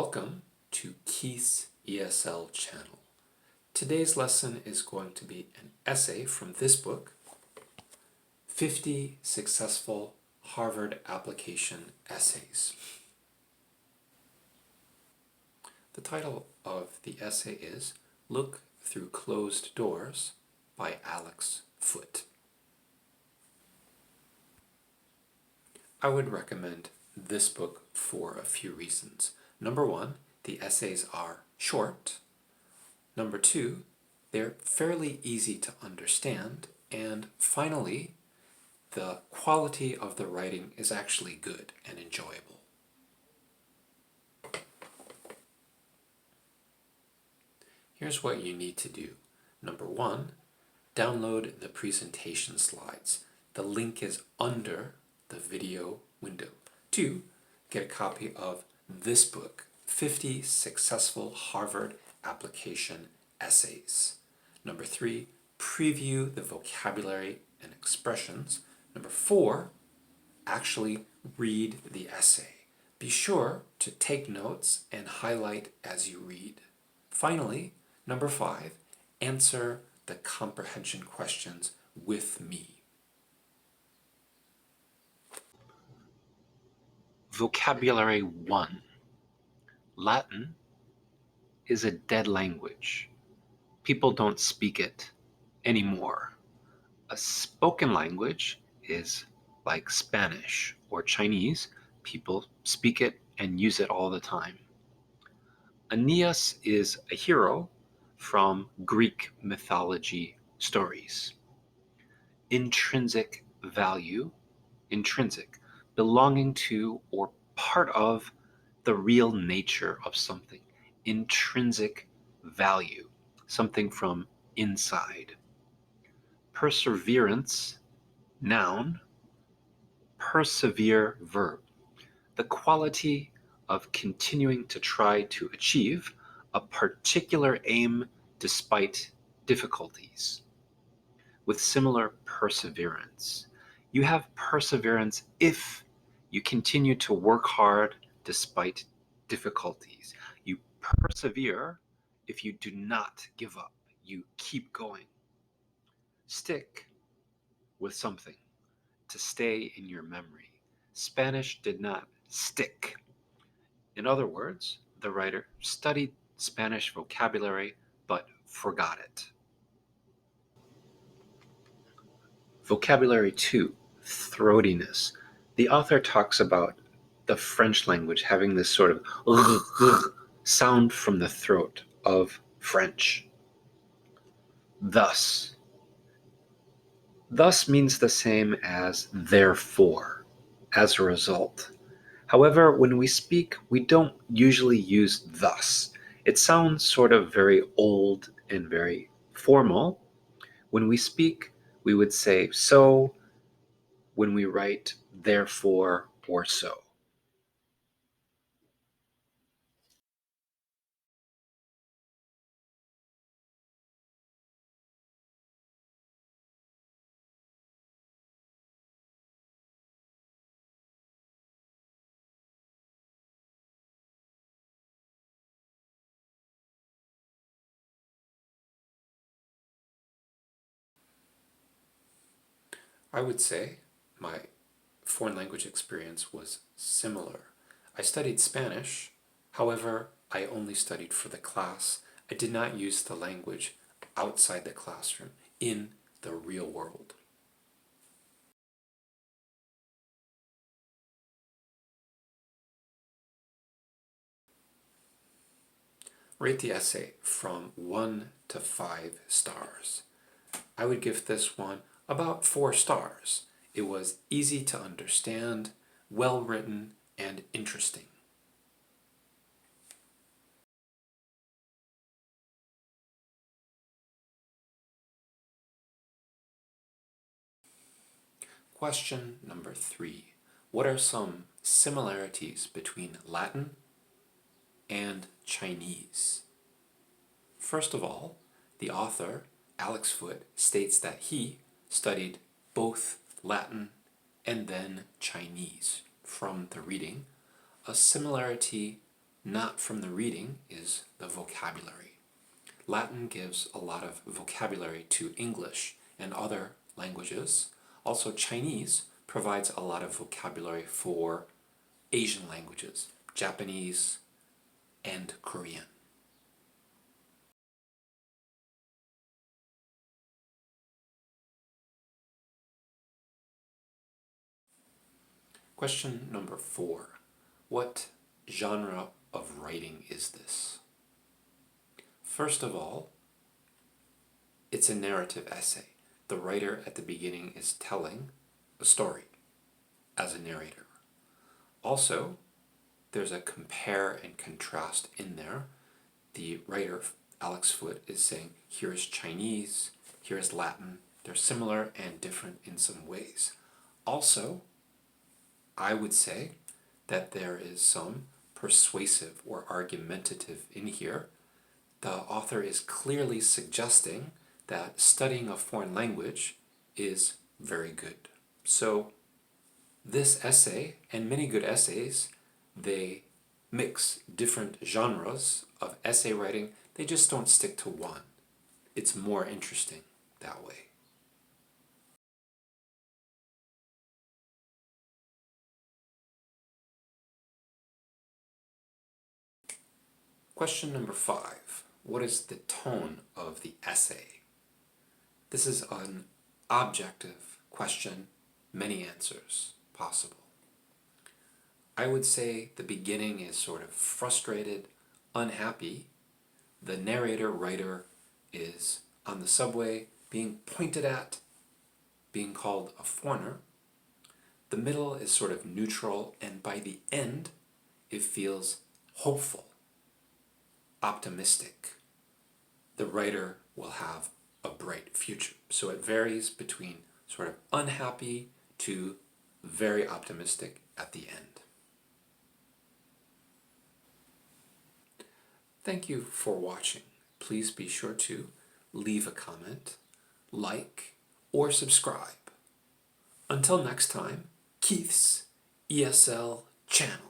Welcome to Keith's ESL channel. Today's lesson is going to be an essay from this book, 50 Successful Harvard Application Essays. The title of the essay is Look Through Closed Doors by Alex Foote. I would recommend this book for a few reasons. Number one, the essays are short. Number two, they're fairly easy to understand. And finally, the quality of the writing is actually good and enjoyable. Here's what you need to do. Number one, download the presentation slides. The link is under the video window. Two, get a copy of this book, 50 Successful Harvard Application Essays. Number three, preview the vocabulary and expressions. Number four, actually read the essay. Be sure to take notes and highlight as you read. Finally, number five, answer the comprehension questions with me. Vocabulary 1. Latin is a dead language. People don't speak it anymore. A spoken language is like Spanish or Chinese. People speak it and use it all the time. Aeneas is a hero from Greek mythology stories. Intrinsic value, intrinsic, belonging to or part of the real nature of something. Intrinsic value, something from inside. Perseverance, noun. Persevere, verb. The quality of continuing to try to achieve a particular aim despite difficulties. With similar perseverance, you have perseverance if you continue to work hard despite difficulties. You persevere if you do not give up. You keep going. Stick with something to stay in your memory. Spanish did not stick. In other words, the writer studied Spanish vocabulary but forgot it. Vocabulary 2, throatiness. The author talks about the French language having this sort of sound from the throat of French. Thus. Thus means the same as therefore, as a result. However, when we speak, we don't usually use thus. It sounds sort of very old and very formal. When we speak, we would say so. When we write therefore or so. I would say my foreign language experience was similar. I studied Spanish, however, I only studied for the class. I did not use the language outside the classroom, in the real world. Rate the essay from 1 to 5 stars. I would give this one about 4 stars. It was easy to understand, well written, and interesting. Question number 3. What are some similarities between Latin and Chinese? First of all, the author, Alex Foote, states that he studied both Latin and then Chinese from the reading. A similarity not from the reading, is the vocabulary. Latin gives a lot of vocabulary to English and other languages. Also, Chinese provides a lot of vocabulary for Asian languages, Japanese and Korean. Question number 4. What genre of writing is this? First of all, it's a narrative essay. The writer at the beginning is telling a story as a narrator. Also, there's a compare and contrast in there. The writer, Alex Foote, is saying, here is Chinese, here is Latin. They're similar and different in some ways. Also, I would say that there is some persuasive or argumentative in here. The author is clearly suggesting that studying a foreign language is very good. So this essay, and many good essays, they mix different genres of essay writing. They just don't stick to one. It's more interesting that way. Question number 5. What is the tone of the essay? This is an objective question, many answers possible. I would say the beginning is sort of frustrated, unhappy. The narrator, writer, is on the subway being pointed at, being called a foreigner. The middle is sort of neutral, and by the end, it feels hopeful, optimistic. The writer will have a bright future. So it varies between sort of unhappy to very optimistic at the end. Thank you for watching. Please be sure to leave a comment, like, or subscribe. Until next time, Keith's ESL channel.